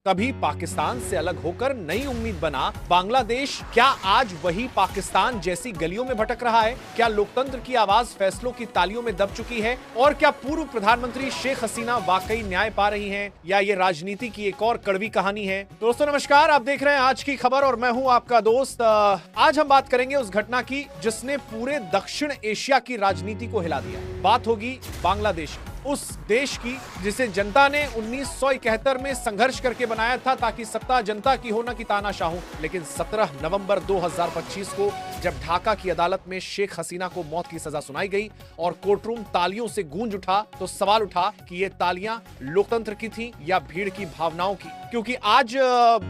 तभी पाकिस्तान से अलग होकर नई उम्मीद बना बांग्लादेश। क्या आज वही पाकिस्तान जैसी गलियों में भटक रहा है? क्या लोकतंत्र की आवाज फैसलों की तालियों में दब चुकी है? और क्या पूर्व प्रधानमंत्री शेख हसीना वाकई न्याय पा रही हैं? या ये राजनीति की एक और कड़वी कहानी है? दोस्तों नमस्कार, आप देख रहे हैं आज की खबर और मैं हूं आपका दोस्त। आज हम बात करेंगे उस घटना की जिसने पूरे दक्षिण एशिया की राजनीति को हिला दिया। बात होगी बांग्लादेश, उस देश की जिसे जनता ने 1971 में संघर्ष करके बनाया था ताकि सत्ता जनता की हो न कि तानाशाह हो। लेकिन 17 नवंबर 2025 को जब ढाका की अदालत में शेख हसीना को मौत की सजा सुनाई गई और कोर्टरूम तालियों से गूंज उठा, तो सवाल उठा कि ये तालियां लोकतंत्र की थी या भीड़ की भावनाओं की। क्योंकि आज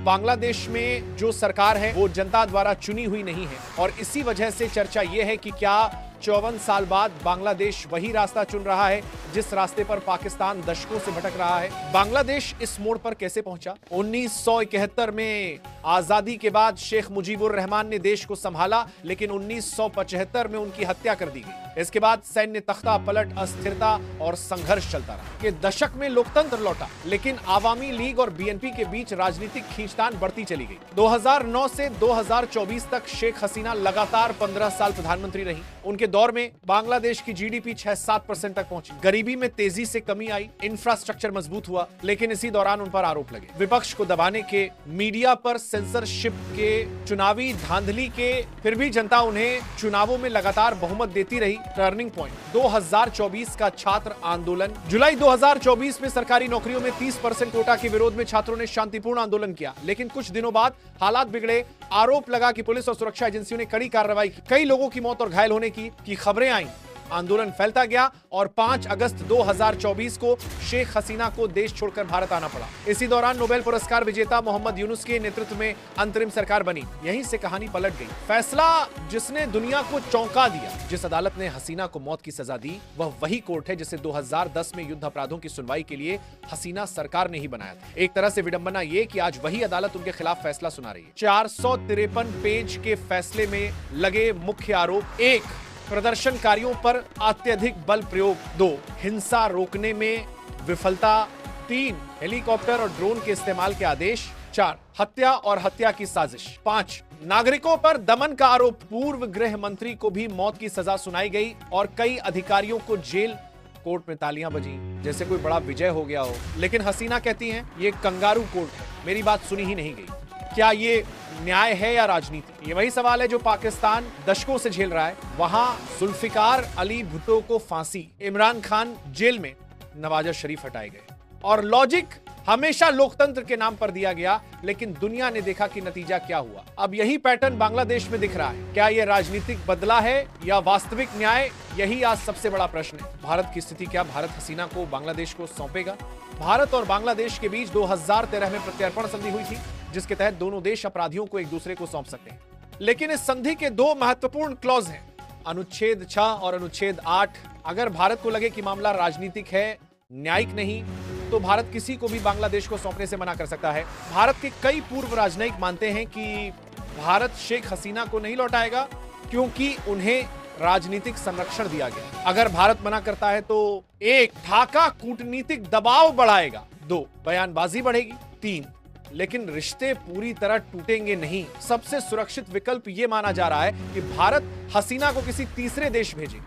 बांग्लादेश में जो सरकार है वो जनता द्वारा चुनी हुई नहीं है और इसी वजह से चर्चा ये है कि क्या 54 साल बाद बांग्लादेश वही रास्ता चुन रहा है जिस रास्ते पर पाकिस्तान दशकों से भटक रहा है। बांग्लादेश इस मोड़ पर कैसे पहुंचा? 1971 में आजादी के बाद शेख मुजीबुर रहमान ने देश को संभाला, लेकिन 1975 में उनकी हत्या कर दी गई। इसके बाद सैन्य तख्ता पलट, अस्थिरता और संघर्ष चलता रहा। के दशक में लोकतंत्र लौटा, लेकिन आवामी लीग और बीएनपी के बीच राजनीतिक खींचतान बढ़ती चली गई। 2009 से 2024 तक शेख हसीना लगातार 15 साल प्रधानमंत्री रही। उनके दौर में बांग्लादेश की जीडीपी 6-7% तक पहुंची, गरीबी में तेजी से कमी आई, इंफ्रास्ट्रक्चर मजबूत हुआ। लेकिन इसी दौरान उन पर आरोप लगे विपक्ष को दबाने के, मीडिया पर सेंसरशिप के, चुनावी धांधली के। फिर भी जनता उन्हें चुनावों में लगातार बहुमत देती रही। टर्निंग पॉइंट 2024 का छात्र आंदोलन। जुलाई 2024 में सरकारी नौकरियों में 30% कोटा के विरोध में छात्रों ने शांतिपूर्ण आंदोलन किया, लेकिन कुछ दिनों बाद हालात बिगड़े। आरोप लगा कि पुलिस और सुरक्षा एजेंसियों ने कड़ी कार्रवाई की, कई लोगों की मौत और घायल होने की खबरें आई। आंदोलन फैलता गया और 5 अगस्त 2024 को शेख हसीना को देश छोड़कर भारत आना पड़ा। इसी दौरान नोबेल पुरस्कार विजेता मोहम्मद यूनुस के नेतृत्व में अंतरिम सरकार बनी। यहीं से कहानी पलट गई। फैसला जिसने दुनिया को चौंका दिया, जिस अदालत ने हसीना को मौत की सजा दी, वह वही कोर्ट है जिसे 2010 में युद्ध अपराधों की सुनवाई के लिए हसीना सरकार ने ही बनाया था। एक तरह से विडंबना ये कि आज वही अदालत उनके खिलाफ फैसला सुना रही है। 453 पेज के फैसले में लगे मुख्य आरोप: 1, प्रदर्शनकारियों पर अत्यधिक बल प्रयोग। 2, हिंसा रोकने में विफलता। 3, हेलीकॉप्टर और ड्रोन के इस्तेमाल के आदेश। 4, हत्या और हत्या की साजिश। 5, नागरिकों पर दमन का आरोप। पूर्व गृह मंत्री को भी मौत की सजा सुनाई गई और कई अधिकारियों को जेल। कोर्ट में तालियां बजी जैसे कोई बड़ा विजय हो गया हो। लेकिन हसीना कहती हैं ये कंगारू कोर्ट है, मेरी बात सुनी ही नहीं गई। क्या ये न्याय है या राजनीति? ये वही सवाल है जो पाकिस्तान दशकों से झेल रहा है। वहां जुल्फिकार अली भुट्टो को फांसी, इमरान खान जेल में, नवाज शरीफ हटाए गए और लॉजिक हमेशा लोकतंत्र के नाम पर दिया गया। लेकिन दुनिया ने देखा कि नतीजा क्या हुआ। अब यही पैटर्न बांग्लादेश में दिख रहा है। क्या यह राजनीतिक बदला है या वास्तविक न्याय? यही आज सबसे बड़ा प्रश्न है। भारत की स्थिति क्या? भारत हसीना को बांग्लादेश को सौंपेगा? भारत और बांग्लादेश के बीच 2013 में प्रत्यर्पण संधि हुई थी, जिसके तहत दोनों देश अपराधियों को एक दूसरे को सौंप सकते हैं। लेकिन इस संधि के 2 महत्वपूर्ण क्लॉज हैं, अनुच्छेद 6 और अनुच्छेद 8। अगर भारत को लगे कि मामला राजनीतिक है, न्यायिक नहीं, तो भारत किसी को भी बांग्लादेश को सौंपने से मना कर सकता है। भारत के कई पूर्व राजनयिक मानते हैं कि भारत शेख हसीना को नहीं लौटाएगा क्योंकि उन्हें राजनीतिक संरक्षण दिया गया। अगर भारत मना करता है तो 1, ढाका कूटनीतिक दबाव बढ़ाएगा। 2, बयानबाजी बढ़ेगी। 3, लेकिन रिश्ते पूरी तरह टूटेंगे नहीं। सबसे सुरक्षित विकल्प यह माना जा रहा है कि भारत हसीना को किसी तीसरे देश भेजे,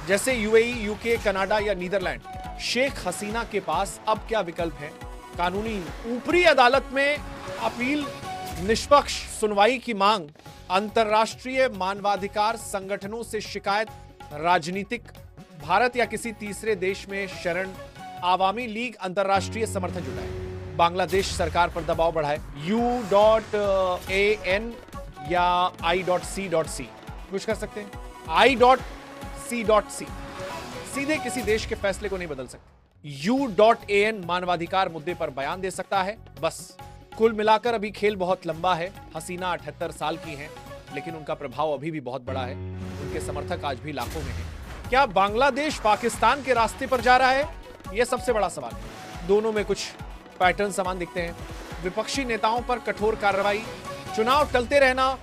जैसे यूएई, यूके, कनाडा या नीदरलैंड। शेख हसीना के पास अब क्या विकल्प है? कानूनी ऊपरी अदालत में अपील, निष्पक्ष सुनवाई की मांग, अंतर्राष्ट्रीय मानवाधिकार संगठनों से शिकायत, राजनीतिक, भारत या किसी तीसरे देश में शरण, आवामी लीग अंतर्राष्ट्रीय समर्थन जुटाए, बांग्लादेश सरकार पर दबाव बढ़ाए, U.AN या I.C.C कुछ कर सकते हैं। I.C.C सीधे किसी देश के फैसले को नहीं बदल सकते। U.AN मानवाधिकार मुद्दे पर बयान दे सकता है, बस। कुल मिलाकर अभी खेल बहुत लंबा है। हसीना 78 साल की हैं, लेकिन उनका प्रभाव अभी भी बहुत बड़ा है। उनके समर्थक आज भी लाखों में हैं। क्या बांग्लादेश पाकिस्तान के रास्ते पर जा रहा है? यह सबसे बड़ा सवाल है। दोनों में कुछ पैटर्न समान दिखते हैं। विपक्षी नेताओं पर कठोर कार्रवाई, चुनाव टलते रहना,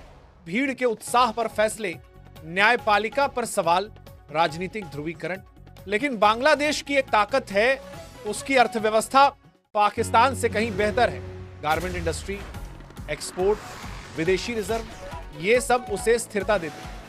भीड़ के उत्साह पर फैसले, न्यायपालिका पर सवाल, राजनीतिक ध्रुवीकरण। लेकिन बांग्लादेश की एक ताकत है, उसकी अर्थव्यवस्था पाकिस्तान से कहीं बेहतर है। गारमेंट इंडस्ट्री, एक्सपोर्ट, विदेशी रिजर्व, ये सब उसे स्थिरता देते हैं।